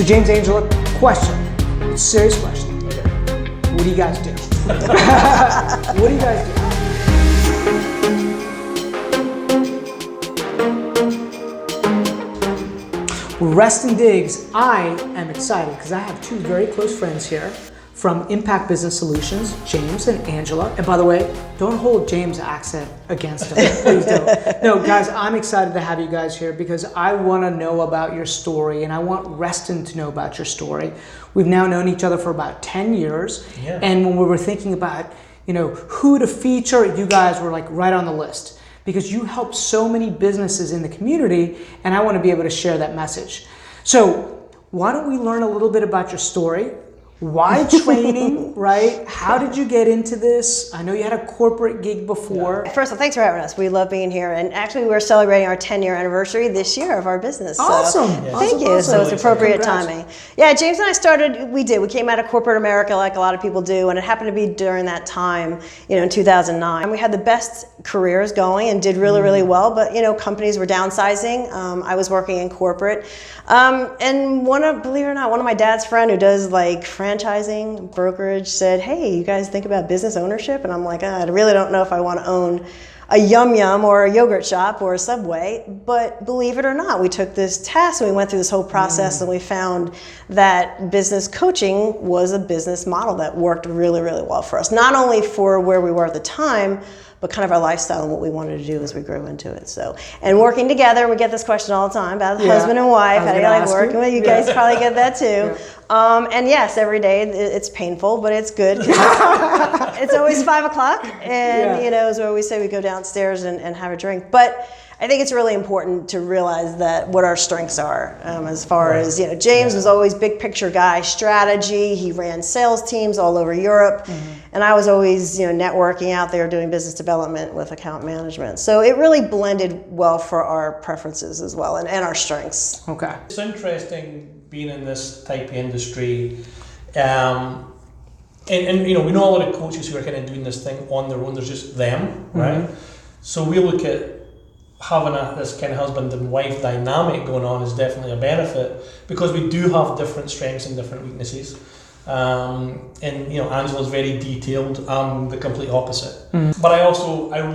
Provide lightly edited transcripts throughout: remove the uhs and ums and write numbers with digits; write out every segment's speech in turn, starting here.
James, Angela, question. It's a serious question. Okay. What do you guys do? What do you guys do? Reston Diggs, I am excited because I have two very close friends here from Impact Business Solutions, James and Angela. And by the way, don't hold James' accent against him, please don't. No, guys, I'm excited to have you guys here because I want to know about your story and I want Reston to know about your story. We've now known each other for about 10 years. Yeah. And when we were thinking about, who to feature, you guys were like right on the list because you help so many businesses in the community and I want to be able to share that message. So why don't we learn a little bit about your story? Why training, right? How did you get into this? I know you had a corporate gig before. Yeah. First of all, thanks for having us. We love being here. And actually, we're celebrating our 10-year anniversary this year of our business. Awesome. So thank you. So it's appropriate timing. Yeah, James and I started, we came out of corporate America like a lot of people do. And it happened to be during that time, in 2009. And we had the best careers going and did really, really well. But, companies were downsizing. I was working in corporate. And believe it or not, one of my dad's friend who does franchising brokerage said, hey, you guys think about business ownership? And I'm like, I really don't know if I want to own a Yum Yum or a yogurt shop or a Subway. But believe it or not, we took this test and we went through this whole process and we found that business coaching was a business model that worked really, really well for us. Not only for where we were at the time, but kind of our lifestyle and what we wanted to do as we grew into it. So, and working together, we get this question all the time about husband and wife. How do you like working with you? Guys probably get that too. Yeah. And yes, every day it's painful, but it's good. It's always 5 o'clock, and as we always say, we go downstairs and have a drink. But I think it's really important to realize that what our strengths are as far as, James was always big picture guy, strategy. He ran sales teams all over Europe. And I was always, networking out there doing business development with account management. So it really blended well for our preferences as well and our strengths. Okay. It's interesting being in this type of industry. And we know a lot of coaches who are kind of doing this thing on their own. There's just them, right? So we look at having this kind of husband and wife dynamic going on is definitely a benefit because we do have different strengths and different weaknesses. Angela's very detailed. I'm the complete opposite. But I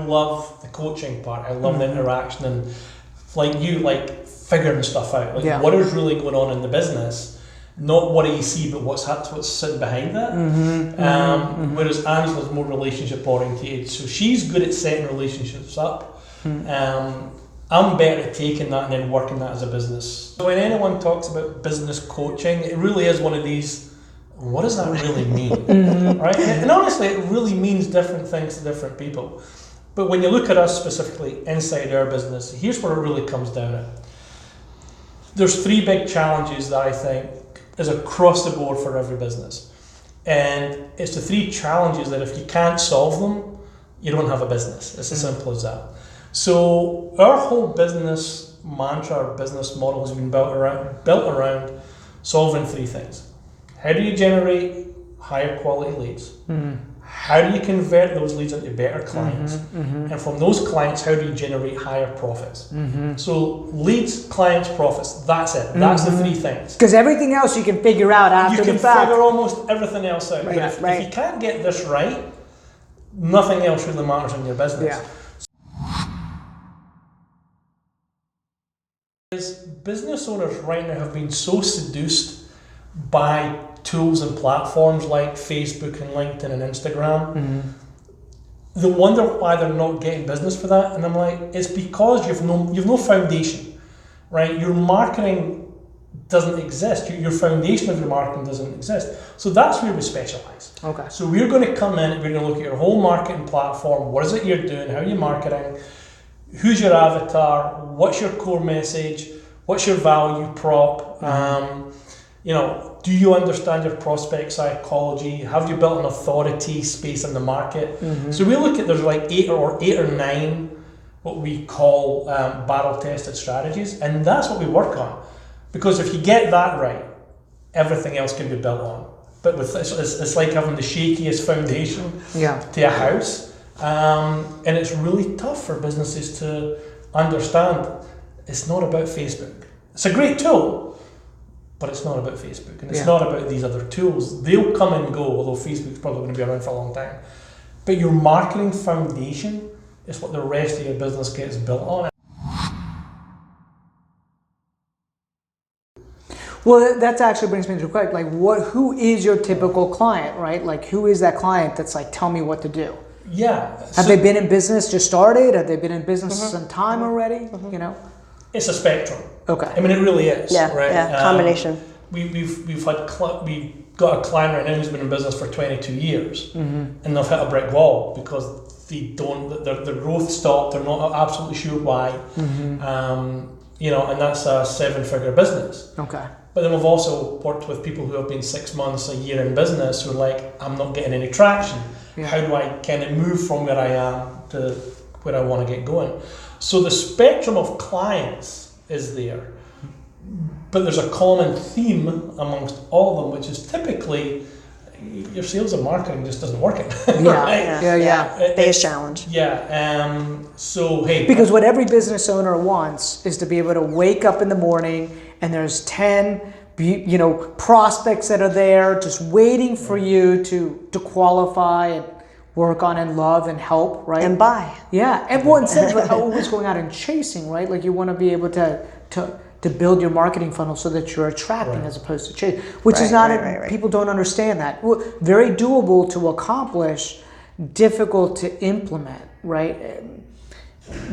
love the coaching part. I love the interaction and figuring stuff out. What is really going on in the business? Not what do you see, but what's sitting behind that. Whereas Angela's more relationship oriented, so she's good at setting relationships up. I'm better at taking that and then working that as a business. So when anyone talks about business coaching, it really is one of these, what does that really mean? Right? And honestly, it really means different things to different people. But when you look at us specifically inside our business, here's where it really comes down to. There's 3 big challenges that I think is across the board for every business. And it's the 3 challenges that if you can't solve them, you don't have a business. It's as simple as that. So our whole business mantra, our business model has been built around solving 3 things. How do you generate higher quality leads? How do you convert those leads into better clients? And from those clients, how do you generate higher profits? So leads, clients, profits, that's it. That's the 3 things. Because everything else you can figure out after the fact. You can figure almost everything else out. But if you can't get this right, nothing else really matters in your business. Business owners right now have been so seduced by tools and platforms like Facebook and LinkedIn and Instagram. They wonder why they're not getting business for that, and I'm like, it's because you've no foundation, right? Your marketing doesn't exist. Your foundation of your marketing doesn't exist. So that's where we specialize. Okay. So we're going to come in, we're going to look at your whole marketing platform. What is it you're doing? How are you marketing? Who's your avatar? What's your core message? What's your value prop? Do you understand your prospect psychology? Have you built an authority space in the market? So we look at, there's 8 or 9 what we call battle tested strategies, and that's what we work on. Because if you get that right, everything else can be built on. But it's like having the shakiest foundation to a house. And it's really tough for businesses to understand it's not about Facebook. It's a great tool, but it's not about Facebook, and it's not about these other tools. They'll come and go, although Facebook's probably going to be around for a long time. But your marketing foundation is what the rest of your business gets built on. Well, that actually brings me to a question. Like, who is your typical client, right? Like, who is that client that's like, tell me what to do? Yeah. Have they been in business, just started? Have they been in business some time already? You know? It's a spectrum. Okay. I mean, it really is. Yeah, right? yeah, combination. We've got a client right now who's been in business for 22 years, and they've hit a brick wall because their growth stopped. They're not absolutely sure why. You know, and that's a 7-figure business. Okay. But then we've also worked with people who have been 6 months, a year in business who are like, I'm not getting any traction. Yeah. How do I kind of move from where I am to where I want to get going? So the spectrum of clients is there, but there's a common theme amongst all of them, which is typically your sales and marketing just doesn't work. Yeah. Biggest challenge. Yeah. So hey, because what every business owner wants is to be able to wake up in the morning and there's 10 prospects that are there just waiting for you to qualify and work on and love and help, right? And buy. Yeah. Everyone says like always going out and chasing, right? Like you want to be able to build your marketing funnel so that you're attracting as opposed to chasing, which is not, people don't understand that. Very doable to accomplish, difficult to implement, right?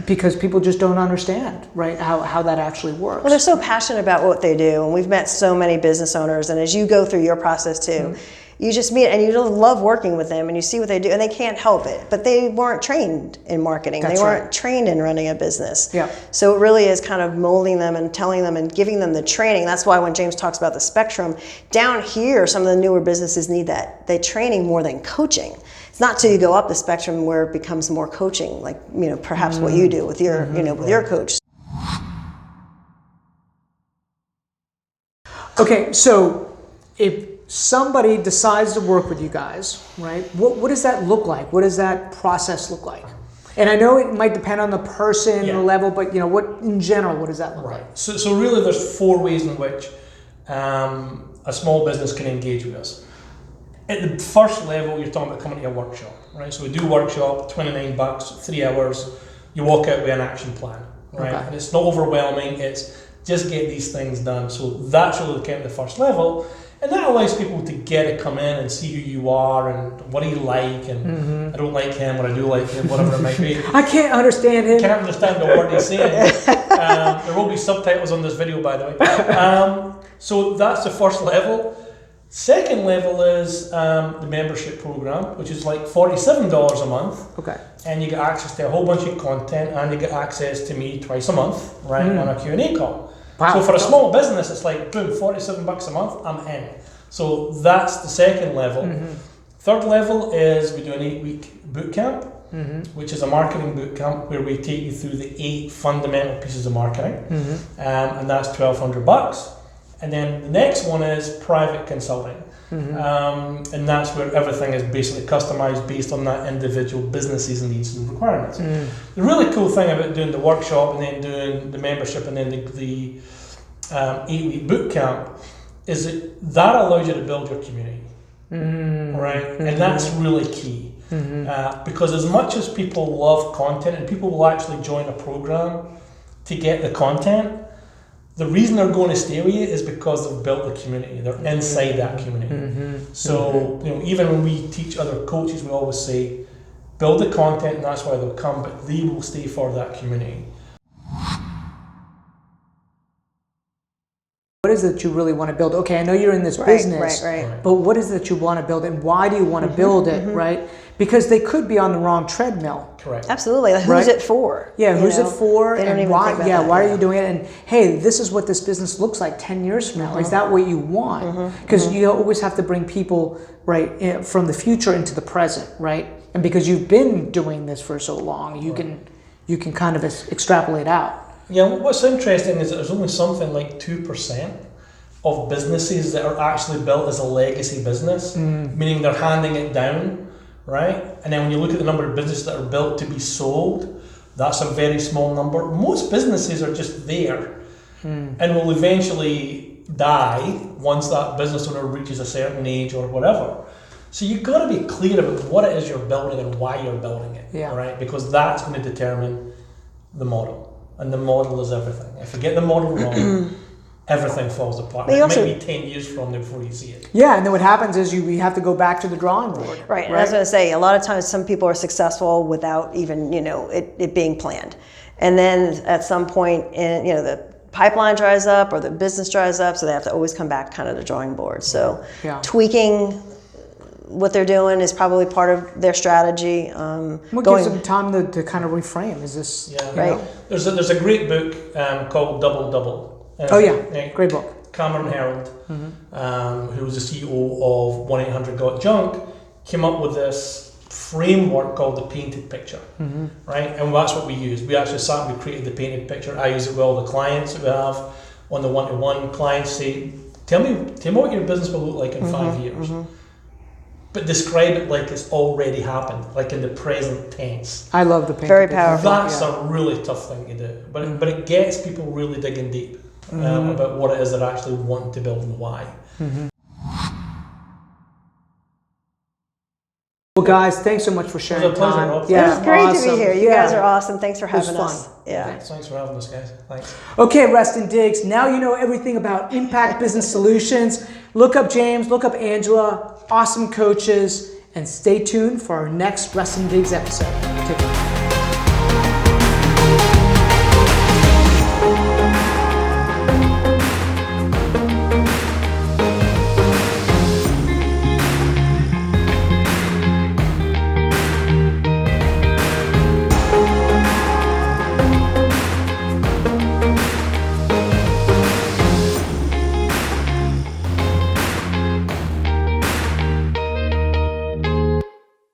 Because people just don't understand, right, how that actually works. Well, they're so passionate about what they do, and we've met so many business owners, and as you go through your process too, you just meet and you love working with them and you see what they do and they can't help it, but they weren't trained in marketing. They weren't trained in running a business. Yeah. So it really is kind of molding them and telling them and giving them the training. That's why when James talks about the spectrum, down here, some of the newer businesses need the training more than coaching. It's not till you go up the spectrum where it becomes more coaching, like, perhaps what you do with your, with your coach. Okay, so if somebody decides to work with you guys, right, what does that look like? What does that process look like? And I know it might depend on the person, the level, but what in general, what does that look like? So really there's 4 ways in which a small business can engage with us. At the first level, you're talking about coming to a workshop, right? So we do workshop, $29, 3 hours. You walk out with an action plan, right? Okay. And it's not overwhelming. It's just get these things done. So that's really kind of the first level. And that allows people to get to come in and see who you are and what do you like, and I don't like him, or I do like him, whatever it might be. I can't understand him. Can't understand the word he's saying. There will be subtitles on this video, by the way. So that's the first level. Second level is the membership program, which is like $47 a month. Okay. And you get access to a whole bunch of content, and you get access to me twice a month, right, on a Q&A call. Wow. So for a small business, it's like, boom, $47 a month, I'm in. So that's the second level. Third level is we do an 8-week boot camp, which is a marketing boot camp where we take you through the 8 fundamental pieces of marketing, and that's $1,200. And then the next one is private consulting, and that's where everything is basically customized based on that individual business's needs and requirements. The really cool thing about doing the workshop and then doing the membership and then the 8-week boot camp is that allows you to build your community, right? And that's really key, because as much as people love content and people will actually join a program to get the content, the reason they're going to stay with you is because they've built the community. They're inside that community. So, even when we teach other coaches, we always say, build the content and that's why they'll come, but they will stay for that community. What is it that you really want to build? Okay, I know you're in this business, but what is it that you want to build and why do you want to build it, right? Because they could be on the wrong treadmill. Correct. Absolutely. Like, who's it for? Yeah, who's it for? They don't even why? think about that. Why are you doing it? And hey, this is what this business looks like 10 years from now. Is that what you want? Because you always have to bring people from the future into the present, right? And because you've been doing this for so long, you can kind of extrapolate out. Yeah, what's interesting is that there's only something like 2% of businesses that are actually built as a legacy business, meaning they're handing it down, right? And then when you look at the number of businesses that are built to be sold, that's a very small number. Most businesses are just there and will eventually die once that business owner reaches a certain age or whatever. So you've got to be clear about what it is you're building and why you're building it, right? Because that's going to determine the model, and the model is everything. If you get the model wrong, everything falls apart. It might be 10 years from now before you see it. Yeah, and then what happens is we have to go back to the drawing board. Right, and I was going to say, a lot of times some people are successful without even, it being planned. And then at some point, the pipeline dries up or the business dries up, so they have to always come back kind of to the drawing board. So tweaking what they're doing is probably part of their strategy. What gives them time to kind of reframe? Is this right? There's a great book called Double Double. Great book. Cameron Herold, who was the CEO of 1-800-GOT-JUNK, came up with this framework called the painted picture, right? And that's what we use. We actually sat and we created the painted picture. I use it with all the clients that we have on the one-to-one. Clients say, tell me what your business will look like in 5 years. But describe it like it's already happened, like in the present tense. I love the painted Very picture. powerful. That's a really tough thing to do, but it gets people really digging deep about what it is they're actually wanting to build and why. Well, guys, thanks so much for sharing It was a pleasure, time. Rob. It was great to be here. You guys are awesome. awesome. Thanks for was having us. fun. Yeah. Thanks for having us, guys. Thanks. Okay, Reston Diggs, now you know everything about Impact Business Solutions. Look up James, look up Angela, awesome coaches, and stay tuned for our next Reston Diggs episode. Take care.